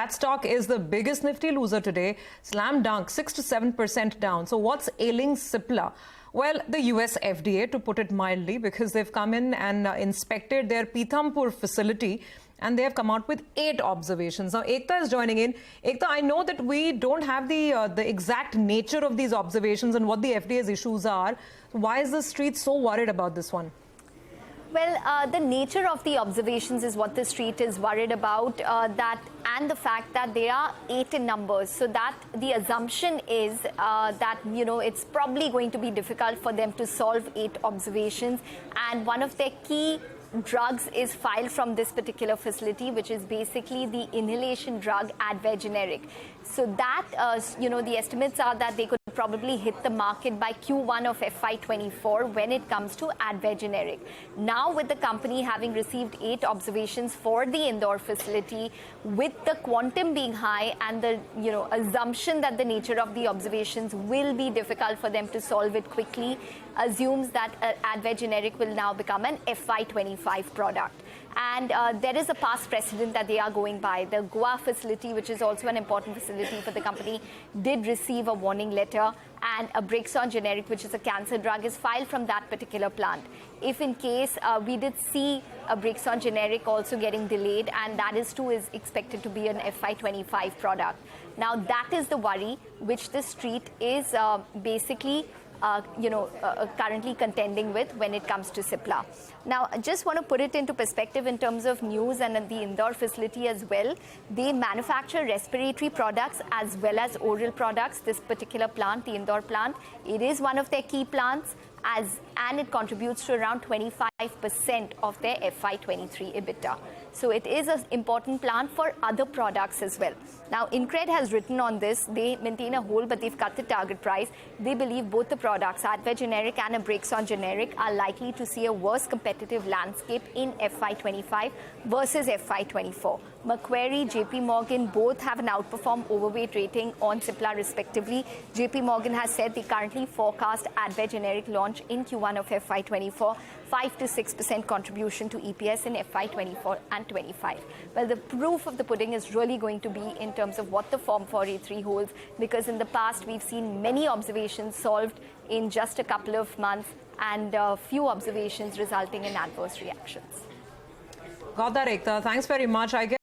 that stock is the biggest Nifty loser today. Slam dunk, 6 to 7% down. So what's ailing Cipla? Well, the US FDA, to put it mildly, because they've come in and inspected their Pithampur facility, and they have come out with 8 observations. Now, Ekta is joining in. Ekta, I know that we don't have the exact nature of these observations and what the FDA's issues are. Why is the street so worried about this one? Well, the nature of the observations is what the street is worried about, and the fact that they are 8 in numbers. So that the assumption is that, it's probably going to be difficult for them to solve 8 observations. And one of their key drugs is filed from this particular facility, which is basically the inhalation drug Advair generic. So that, the estimates are that they could probably hit the market by Q1 of FY24 when it comes to Advair generic. Now, with the company having received 8 observations for the Indore facility, with the quantum being high and the assumption that the nature of the observations will be difficult for them to solve it quickly, assumes that Advair generic will now become an FY25 product. And there is a past precedent that they are going by. The Goa facility, which is also an important facility for the company, did receive a warning letter, and a Brixon generic, which is a cancer drug, is filed from that particular plant. If in case we did see a Brixon generic also getting delayed, and that is expected to be an FY25 product. Now, that is the worry which the street is basically currently contending with when it comes to Cipla. Now, I just want to put it into perspective in terms of news and the Indore facility as well. They manufacture respiratory products as well as oral products. This particular plant, the Indore plant, it is one of their key plants, and it contributes to around 25% of their FY23 EBITDA. So it is an important plant for other products as well. Now, Incred has written on this. They maintain a hold, but they've cut the target price. They believe both the products, Advair generic and a Brixon generic, are likely to see a worse competitive landscape in FY25 versus FY24. Macquarie, JP Morgan both have an outperform overweight rating on Cipla respectively. JP Morgan has said they currently forecast Advair generic launch in Q1 of FY24, 5 to 6% contribution to EPS in FY24 and 25. Well, the proof of the pudding is really going to be in terms of what the Form 483 holds, because in the past we've seen many observations solved in just a couple of months, and few observations resulting in adverse reactions. Got that, Ekta. Thanks very much. I guess